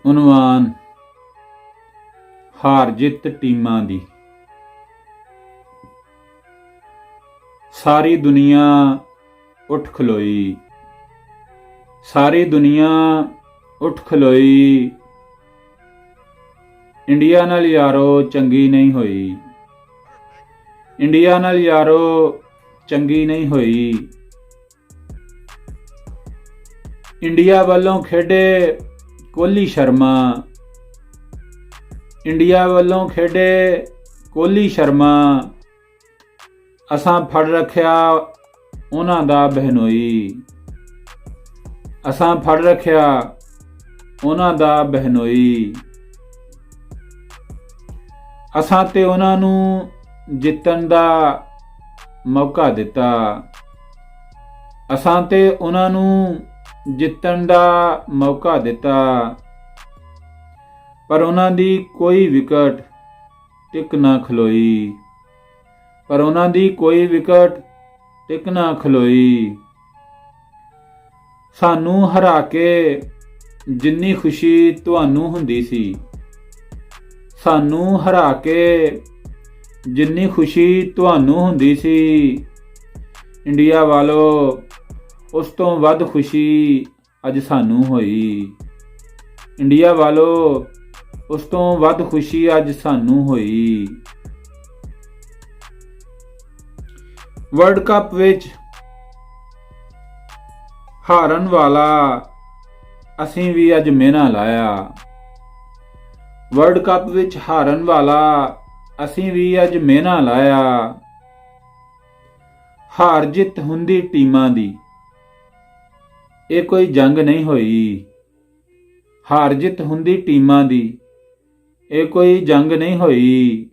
ਉਨਵਾਨ ਹਾਰ ਜਿੱਤ ਟੀਮਾਂ ਦੀ। ਸਾਰੀ ਦੁਨੀਆ ਉੱਠ ਖਲੋਈ, ਸਾਰੀ ਦੁਨੀਆ ਉੱਠ ਖਲੋਈ, ਇੰਡੀਆ ਨਾਲ ਯਾਰੋ ਚੰਗੀ ਨਹੀਂ ਹੋਈ, ਇੰਡੀਆ ਨਾਲ ਯਾਰੋ ਚੰਗੀ ਨਹੀਂ ਹੋਈ। ਇੰਡੀਆ ਵੱਲੋਂ ਖੇਡੇ ਕੋਹਲੀ ਸ਼ਰਮਾ, ਇੰਡੀਆ ਵੱਲੋਂ ਖੇਡੇ ਕੋਹਲੀ ਸ਼ਰਮਾ, ਅਸਾਂ ਫੜ ਰੱਖਿਆ ਉਹਨਾਂ ਦਾ ਬਹਿਨੋਈ, ਅਸਾਂ ਫੜ ਰੱਖਿਆ ਉਹਨਾਂ ਦਾ ਬਹਿਨੋਈ। ਅਸਾਂ ਤੇ ਉਹਨਾਂ ਨੂੰ ਜਿੱਤਣ ਦਾ ਮੌਕਾ ਦਿੱਤਾ, ਅਸਾਂ ਤੇ ਉਹਨਾਂ ਨੂੰ ਜਿੱਤਣ ਦਾ ਮੌਕਾ ਦਿੱਤਾ, ਪਰ ਉਹਨਾਂ ਦੀ ਕੋਈ ਵਿਕਟ ਟਿਕ ਨਾ ਖਲੋਈ, ਪਰ ਉਹਨਾਂ ਦੀ ਕੋਈ ਵਿਕਟ ਟਿਕ ਨਾ ਖਲੋਈ। ਸਾਨੂੰ ਹਰਾ ਕੇ ਜਿੰਨੀ ਖੁਸ਼ੀ ਤੁਹਾਨੂੰ ਹੁੰਦੀ ਸੀ, ਸਾਨੂੰ ਹਰਾ ਕੇ ਜਿੰਨੀ ਖੁਸ਼ੀ ਤੁਹਾਨੂੰ ਹੁੰਦੀ ਸੀ, ਇੰਡੀਆ ਵਾਲੋ ਉਸ ਤੋਂ ਵੱਧ ਖੁਸ਼ੀ ਅੱਜ ਸਾਨੂੰ ਹੋਈ, ਇੰਡੀਆ ਵਾਲੋ ਉਸ ਤੋਂ ਵੱਧ ਖੁਸ਼ੀ ਅੱਜ ਸਾਨੂੰ ਹੋਈ। ਵਰਲਡ ਕੱਪ ਵਿੱਚ ਹਾਰਨ ਵਾਲਾ ਅਸੀਂ ਵੀ ਅੱਜ ਮਿਹਣਾ ਲਾਇਆ, ਵਰਲਡ ਕੱਪ ਵਿੱਚ ਹਾਰਨ ਵਾਲਾ ਅਸੀਂ ਵੀ ਅੱਜ ਮਿਹਣਾ ਲਾਇਆ। ਹਾਰ ਜਿੱਤ ਹੁੰਦੀ ਟੀਮਾਂ ਦੀ, ਇਹ ਕੋਈ ਜੰਗ ਨਹੀਂ ਹੋਈ, ਹਾਰ ਜਿੱਤ ਹੁੰਦੀ ਟੀਮਾਂ ਦੀ, ਇਹ ਕੋਈ ਜੰਗ ਨਹੀਂ ਹੋਈ।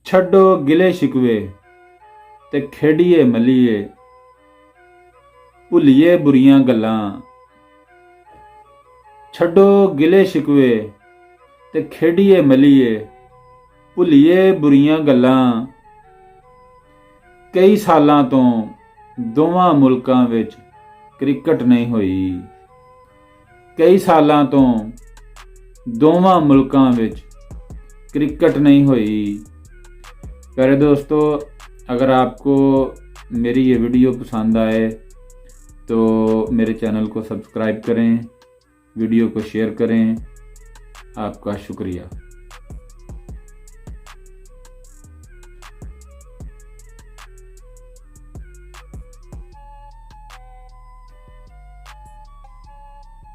ਛੱਡੋ ਗਿਲੇ ਸ਼ਿਕਵੇ ਤੇ ਖੇਡੀਏ ਮੱਲੀਏ, ਭੁੱਲੀਏ ਬੁਰੀਆਂ ਗੱਲਾਂ, ਛੱਡੋ ਗਿਲੇ ਸ਼ਿਕਵੇ ਤੇ ਖੇਡੀਏ ਮੱਲੀਏ, ਭੁੱਲੀਏ ਬੁਰੀਆਂ ਗੱਲਾਂ। ਕਈ ਸਾਲਾਂ ਤੋਂ ਦੋਵਾਂ ਮੁਲਕਾਂ ਵਿੱਚ ਕ੍ਰਿਕਟ ਨਹੀਂ ਹੋਈ, ਕਈ ਸਾਲਾਂ ਤੋਂ ਦੋਵਾਂ ਮੁਲਕਾਂ ਵਿੱਚ क्रिकेट नहीं हुई। प्यारे दोस्तों, अगर आपको मेरी ये वीडियो पसंद आए तो मेरे चैनल को सब्सक्राइब करें, वीडियो को शेयर करें। आपका शुक्रिया।